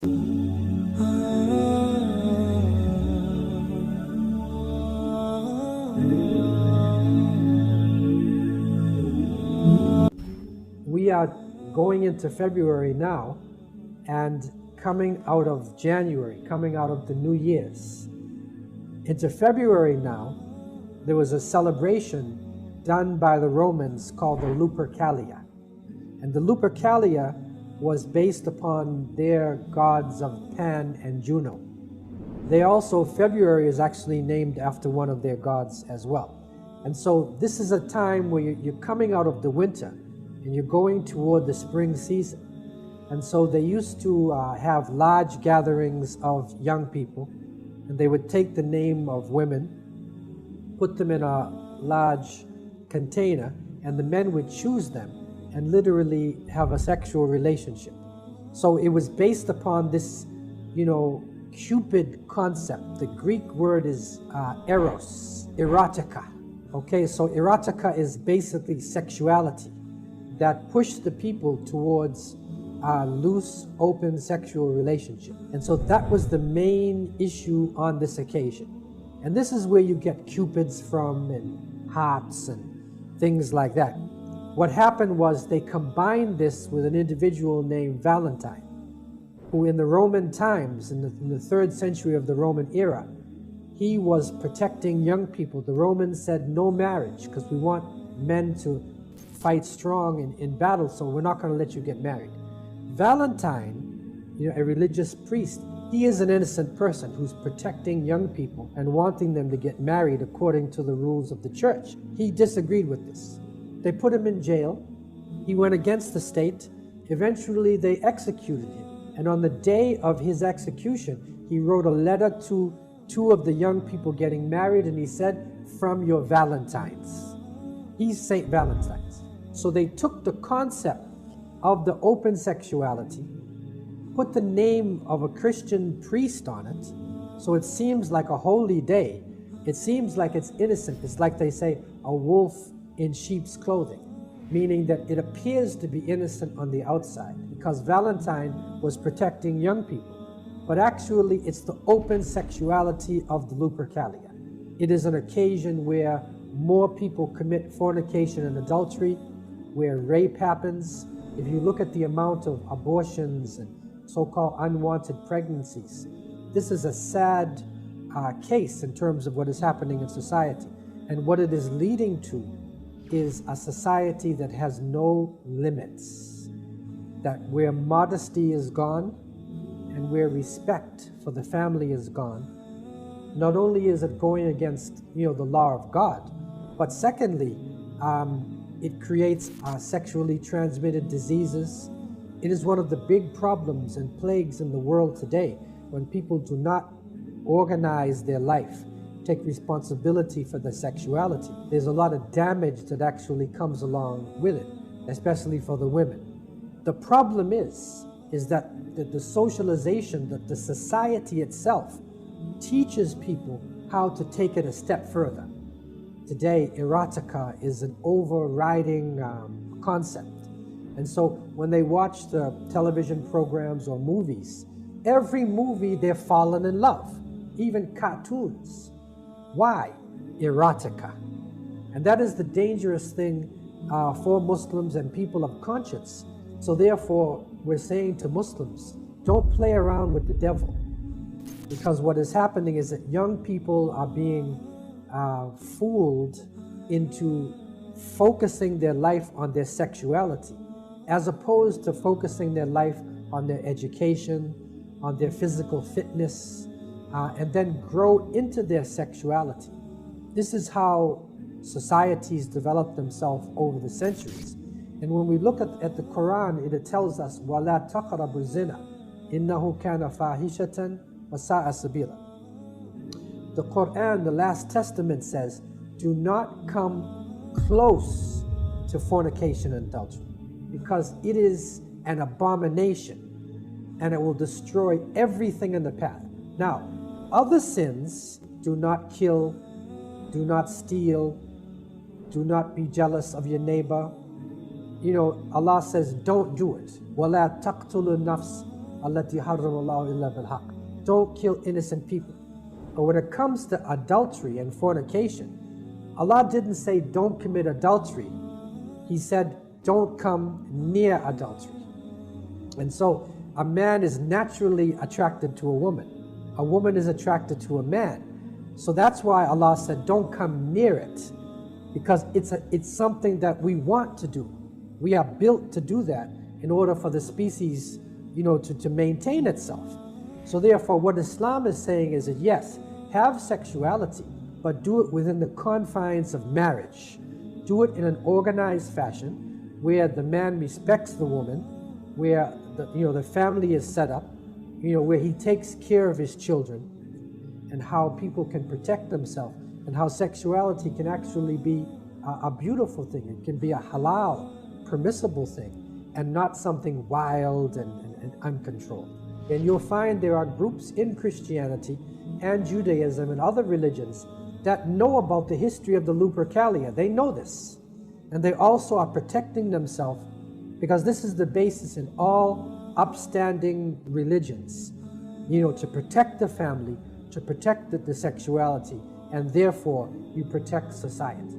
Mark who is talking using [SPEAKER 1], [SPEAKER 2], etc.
[SPEAKER 1] We are going into February now and coming out of January, coming out of the New Year's. Into February now, there was a celebration done by the Romans called the Lupercalia. And the Lupercalia was based upon their gods of Pan and Juno. They also, February is actually named after one of their gods as well. And so this is a time where you're coming out of the winter and you're going toward the spring season. And so they used to have large gatherings of young people, and they would take the name of women, put them in a large container, and the men would choose them and literally have a sexual relationship. So it was based upon this, Cupid concept. The Greek word is eros, erotica. Okay, so erotica is basically sexuality that pushed the people towards a loose, open sexual relationship. And so that was the main issue on this occasion. And this is where you get cupids from and hearts and things like that. What happened was they combined this with an individual named Valentine, who in the Roman times, in the 3rd century of the Roman era, he was protecting young people. The Romans said no marriage because we want men to fight strong in battle, so we're not going to let you get married. Valentine, a religious priest, he is an innocent person who's protecting young people and wanting them to get married according to the rules of the church. He disagreed with this. They put him in jail. He went against the state. Eventually, they executed him. And on the day of his execution, he wrote a letter to 2 of the young people getting married, and he said, "From your Valentines." He's Saint Valentine's. So they took the concept of the open sexuality, put the name of a Christian priest on it, so it seems like a holy day. It seems like it's innocent. It's like they say, a wolf in sheep's clothing, meaning that it appears to be innocent on the outside because Valentine was protecting young people. But actually, it's the open sexuality of the Lupercalia. It is an occasion where more people commit fornication and adultery, where rape happens. If you look at the amount of abortions and so-called unwanted pregnancies, this is a sad case in terms of what is happening in society. And what it is leading to is a society that has no limits, that where modesty is gone and where respect for the family is gone. Not only is it going against the law of God, but secondly, it creates sexually transmitted diseases. It is one of the big problems and plagues in the world today when people do not organize their life, take responsibility for their sexuality. There's a lot of damage that actually comes along with it, especially for the women. The problem is that the socialization, that the society itself teaches people how to take it a step further. Today, erotica is an overriding concept. And so when they watch the television programs or movies, every movie they're falling in love, even cartoons. Why? Erotica. And that is the dangerous thing for Muslims and people of conscience. So therefore, we're saying to Muslims, don't play around with the devil. Because what is happening is that young people are being fooled into focusing their life on their sexuality, as opposed to focusing their life on their education, on their physical fitness, and then grow into their sexuality. This is how societies develop themselves over the centuries. And when we look at the Quran, it tells us, وَلَا تَقْرَبُوا الزِّنَا إِنَّهُ كَانَ فَاحِشَةً وَسَاءَ سَبِيلًا. The Quran, the Last Testament says, do not come close to fornication and adultery, because it is an abomination and it will destroy everything in the path. Now, other sins, do not kill, do not steal, do not be jealous of your neighbor. Allah says, don't do it. وَلَا تَقْتُلُوا النَّفْسِ allati harramallahu illa bilhaq. Don't kill innocent people. But when it comes to adultery and fornication, Allah didn't say don't commit adultery. He said don't come near adultery. And so a man is naturally attracted to a woman. A woman is attracted to a man. So that's why Allah said don't come near it, because it's something that we want to do. We are built to do that in order for the species, to maintain itself. So therefore, what Islam is saying is that yes, have sexuality, but do it within the confines of marriage. Do it in an organized fashion where the man respects the woman, where the family is set up, where he takes care of his children, and how people can protect themselves, and how sexuality can actually be a beautiful thing. It can be a halal, permissible thing, and not something wild and uncontrolled. And you'll find there are groups in Christianity and Judaism and other religions that know about the history of the Lupercalia. They know this. And they also are protecting themselves, because this is the basis in all upstanding religions, to protect the family, to protect the sexuality, and therefore you protect society.